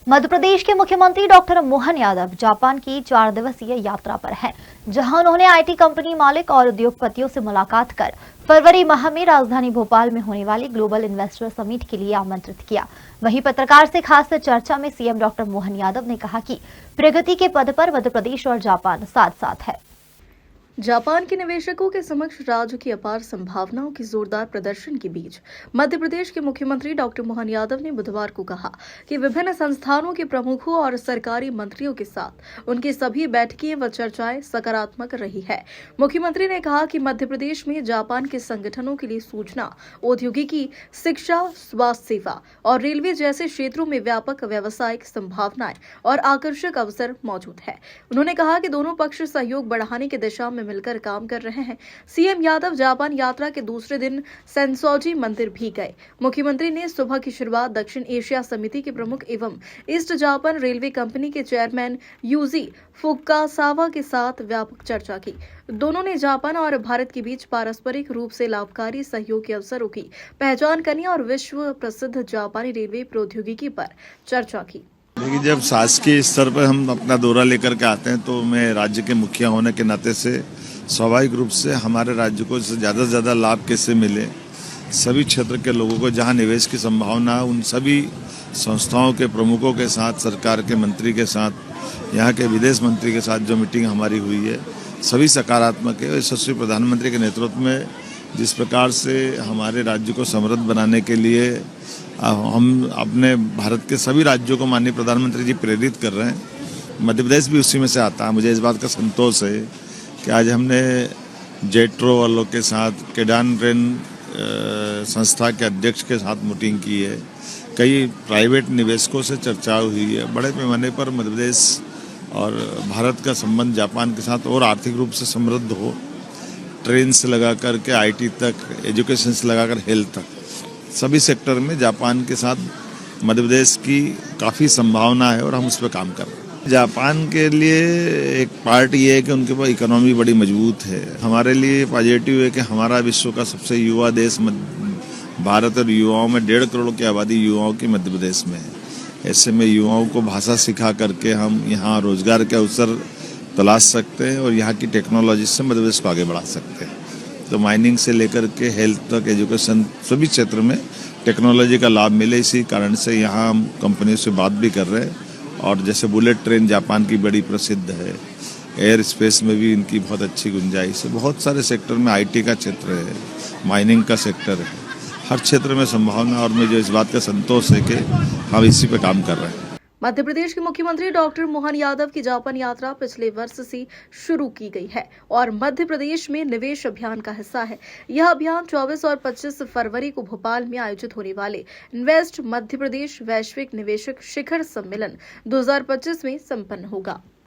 मध्य प्रदेश के मुख्यमंत्री doctor Mohan Yadav Japan की 4 दिवसीय यात्रा पर हैं, जहां उन्होंने आईटी कंपनी मालिक और उद्योगपतियों से मुलाकात कर फरवरी माह में राजधानी भोपाल में होने वाली ग्लोबल इन्वेस्टर समिट के लिए आमंत्रित किया। वहीं पत्रकार से खास चर्चा में सीएम डॉक्टर मोहन यादव ने कहा कि प्रगति के पद पर मध्य प्रदेश और जापान साथ साथ है। जापान के निवेशकों के समक्ष राज्य की अपार संभावनाओं की जोरदार प्रदर्शन के बीच मध्य प्रदेश के मुख्यमंत्री डॉक्टर मोहन यादव ने बुधवार को कहा कि विभिन्न संस्थानों के प्रमुखों और सरकारी मंत्रियों के साथ उनकी सभी बैठकें व चर्चाएं सकारात्मक रही है। मुख्यमंत्री ने कहा कि मध्य प्रदेश में जापान के संगठनों के लिए सूचना, औद्योगिकी, शिक्षा, स्वास्थ्य सेवा और रेलवे जैसे क्षेत्रों में व्यापक व्यावसायिक संभावनाएं और आकर्षक अवसर मौजूद है। उन्होंने कहा कि दोनों पक्ष सहयोग बढ़ाने की दिशा में मिलकर काम कर रहे हैं। सीएम यादव जापान यात्रा के दूसरे दिन सेंसोजी मंदिर भी गए। मुख्यमंत्री ने सुबह की शुरुआत दक्षिण एशिया समिति के प्रमुख एवं ईस्ट जापान रेलवे कंपनी के चेयरमैन यूजी फुकासावा के साथ व्यापक चर्चा की। दोनों ने जापान और भारत के बीच पारस्परिक रूप से लाभकारी सहयोग के अवसरों की पहचान करने और विश्व प्रसिद्ध जापानी रेलवे प्रौद्योगिकी पर चर्चा की। देखिए, जब शासकीय स्तर पर हम अपना दौरा लेकर के आते हैं तो मैं राज्य के मुखिया होने के नाते से स्वाभाविक रूप से हमारे राज्य को ज़्यादा से ज़्यादा लाभ कैसे मिले, सभी क्षेत्र के लोगों को जहां निवेश की संभावना है उन सभी संस्थाओं के प्रमुखों के साथ, सरकार के मंत्री के साथ, यहाँ के विदेश मंत्री के साथ जो मीटिंग हमारी हुई है सभी सकारात्मक है। यशस्वी प्रधानमंत्री के नेतृत्व में जिस प्रकार से हमारे राज्य को समृद्ध बनाने के लिए हम अपने भारत के सभी राज्यों को माननीय प्रधानमंत्री जी प्रेरित कर रहे हैं, मध्य प्रदेश भी उसी में से आता है। मुझे इस बात का संतोष है कि आज हमने जेट्रो वालों के साथ, केडान रेन संस्था के अध्यक्ष के साथ मीटिंग की है। कई प्राइवेट निवेशकों से चर्चा हुई है। बड़े पैमाने पर मध्य प्रदेश और भारत का संबंध जापान के साथ और आर्थिक रूप से समृद्ध हो, ट्रेन से लगा करके आईटी तक, एजुकेशन से लगाकर हेल्थ तक, सभी सेक्टर में जापान के साथ मध्य प्रदेश की काफ़ी संभावना है और हम उस पर काम कर रहे हैं। जापान के लिए एक पार्ट ये है कि उनके पास इकोनॉमी बड़ी मजबूत है। हमारे लिए पॉजिटिव है कि हमारा विश्व का सबसे युवा देश भारत और युवाओं में 1.5 करोड़ की आबादी युवाओं की मध्य प्रदेश में है। ऐसे में युवाओं को भाषा सिखा करके हम यहाँ रोजगार के अवसर तलाश सकते हैं और यहाँ की टेक्नोलॉजी से मध्य प्रदेश को आगे बढ़ा सकते हैं। तो माइनिंग से लेकर के हेल्थ तक, एजुकेशन, सभी क्षेत्र में टेक्नोलॉजी का लाभ मिले, इसी कारण से यहाँ हम कंपनियों से बात भी कर रहे हैं। और जैसे बुलेट ट्रेन जापान की बड़ी प्रसिद्ध है, एयर स्पेस में भी इनकी बहुत अच्छी गुंजाइश है। बहुत सारे सेक्टर में आईटी का क्षेत्र है, माइनिंग का सेक्टर है, हर क्षेत्र में संभावना। और मुझे इस बात का संतोष है कि हम इसी पे काम कर रहे हैं। मध्य प्रदेश के मुख्यमंत्री डॉक्टर मोहन यादव की जापान यात्रा पिछले वर्ष से शुरू की गई है और मध्य प्रदेश में निवेश अभियान का हिस्सा है। यह अभियान 24 और 25 फरवरी को भोपाल में आयोजित होने वाले इन्वेस्ट मध्य प्रदेश वैश्विक निवेशक शिखर सम्मेलन 2025 में संपन्न होगा।